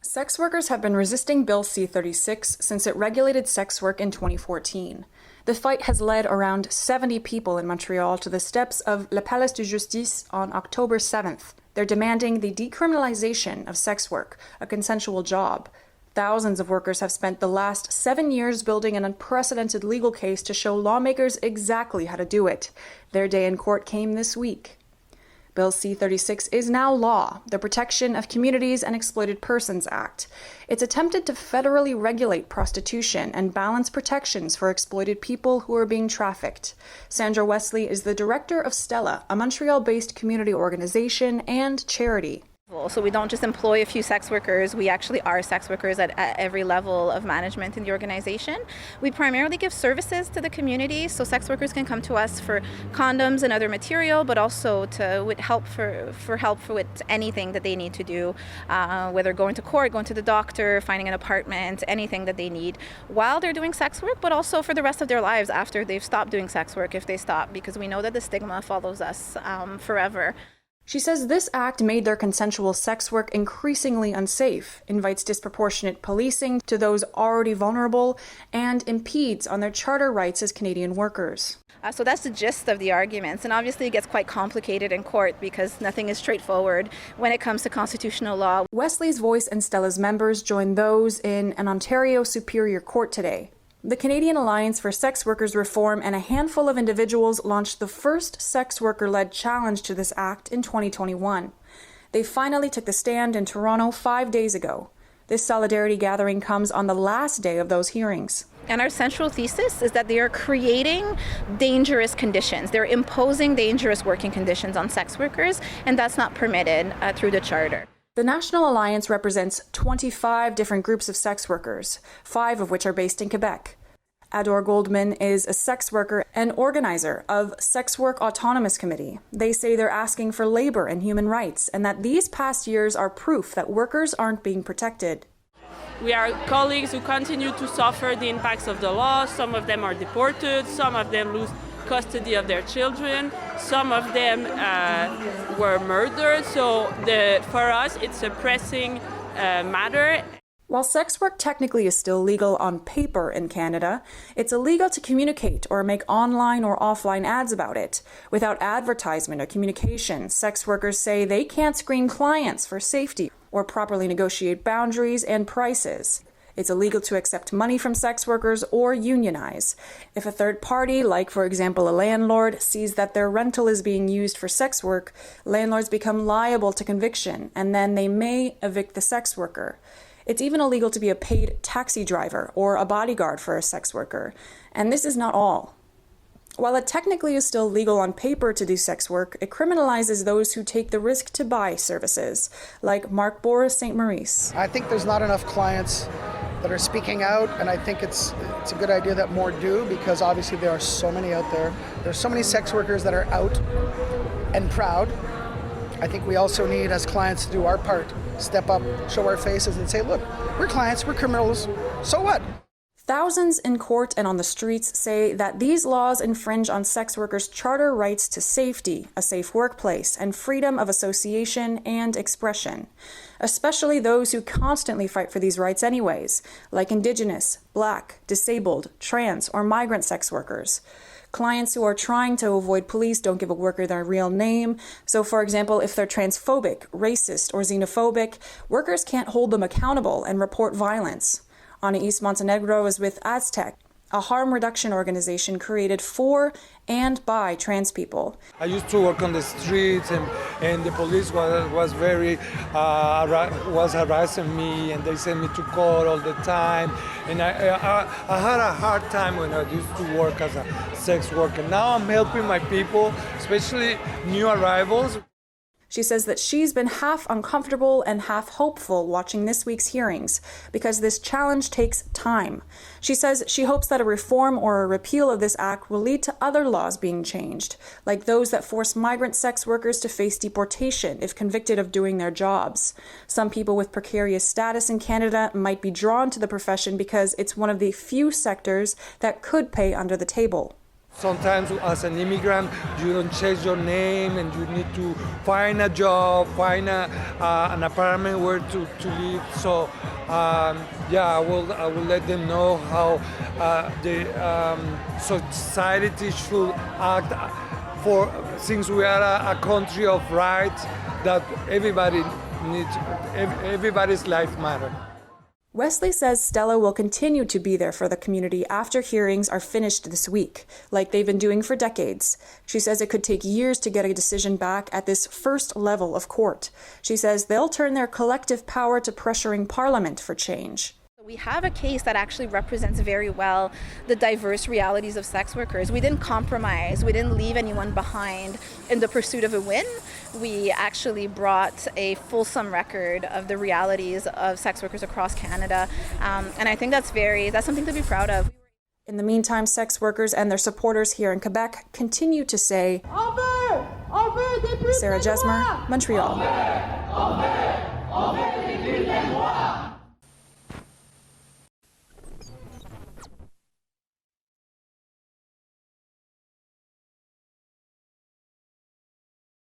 Sex workers have been resisting Bill C-36 since it regulated sex work in 2014. The fight has led around 70 people in Montreal to the steps of Le Palais de Justice on October 7th. They're demanding the decriminalization of sex work, a consensual job. Thousands of workers have spent the last 7 years building an unprecedented legal case to show lawmakers exactly how to do it. Their day in court came this week. Bill C-36 is now law, the Protection of Communities and Exploited Persons Act. It's attempted to federally regulate prostitution and balance protections for exploited people who are being trafficked. Sandra Wesley is the director of Stella, a Montreal-based community organization and charity. So we don't just employ a few sex workers, we actually are sex workers at every level of management in the organization. We primarily give services to the community, so sex workers can come to us for condoms and other material, but also with help with anything that they need to do, whether going to court, going to the doctor, finding an apartment, anything that they need while they're doing sex work, but also for the rest of their lives after they've stopped doing sex work, if they stop, because we know that the stigma follows us forever. She says this act made their consensual sex work increasingly unsafe, invites disproportionate policing to those already vulnerable, and impedes on their charter rights as Canadian workers. So that's the gist of the arguments, and obviously it gets quite complicated in court because nothing is straightforward when it comes to constitutional law. Wesley's Voice and Stella's members joined those in an Ontario Superior Court today. The Canadian Alliance for Sex Workers Reform and a handful of individuals launched the first sex worker-led challenge to this act in 2021. They finally took the stand in Toronto 5 days ago. This solidarity gathering comes on the last day of those hearings. And our central thesis is that they are creating dangerous conditions. They're imposing dangerous working conditions on sex workers, and that's not permitted through the Charter. The National Alliance represents 25 different groups of sex workers, 5 of which are based in Quebec. Adore Goldman is a sex worker and organizer of Sex Work Autonomous Committee. They say they're asking for labor and human rights, and that these past years are proof that workers aren't being protected. We are colleagues who continue to suffer the impacts of the law. Some of them are deported, some of them lose custody of their children, some of them were murdered. So for us, it's a pressing matter. While sex work technically is still legal on paper in Canada, it's illegal to communicate or make online or offline ads about it. Without advertisement or communication, sex workers say they can't screen clients for safety or properly negotiate boundaries and prices. It's illegal to accept money from sex workers or unionize. If a third party, like for example a landlord, sees that their rental is being used for sex work, landlords become liable to conviction, and then they may evict the sex worker. It's even illegal to be a paid taxi driver or a bodyguard for a sex worker. And this is not all. While it technically is still legal on paper to do sex work, it criminalizes those who take the risk to buy services, like Mark Boris St. Maurice. I think there's not enough clients that are speaking out, and I think it's a good idea that more do, because obviously there are so many out there. There's so many sex workers that are out and proud. I think we also need, as clients, to do our part, step up, show our faces, and say, look, we're clients, we're criminals, so what? Thousands in court and on the streets say that these laws infringe on sex workers' charter rights to safety, a safe workplace, and freedom of association and expression, especially those who constantly fight for these rights anyways, like Indigenous, Black, disabled, trans, or migrant sex workers. Clients who are trying to avoid police don't give a worker their real name. So, for example, if they're transphobic, racist, or xenophobic, workers can't hold them accountable and report violence. Ana East Montenegro is with Aztec, a harm reduction organization created for and by trans people. I used to work on the streets, and the police was harassing me, and they sent me to court all the time. And I had a hard time when I used to work as a sex worker. Now I'm helping my people, especially new arrivals. She says that she's been half uncomfortable and half hopeful watching this week's hearings because this challenge takes time. She says she hopes that a reform or a repeal of this act will lead to other laws being changed, like those that force migrant sex workers to face deportation if convicted of doing their jobs. Some people with precarious status in Canada might be drawn to the profession because it's one of the few sectors that could pay under the table. Sometimes as an immigrant, you don't change your name and you need to find a job, find an apartment where to live. So I will let them know how the society should act for, since we are a country of rights, that everybody's life matters. Wesley says Stella will continue to be there for the community after hearings are finished this week, like they've been doing for decades. She says it could take years to get a decision back at this first level of court. She says they'll turn their collective power to pressuring Parliament for change. We have a case that actually represents very well the diverse realities of sex workers. We didn't compromise. We didn't leave anyone behind in the pursuit of a win. We actually brought a fulsome record of the realities of sex workers across Canada. And I think that's something to be proud of. In the meantime, sex workers and their supporters here in Quebec continue to say, Sarah Jesmer, Montreal.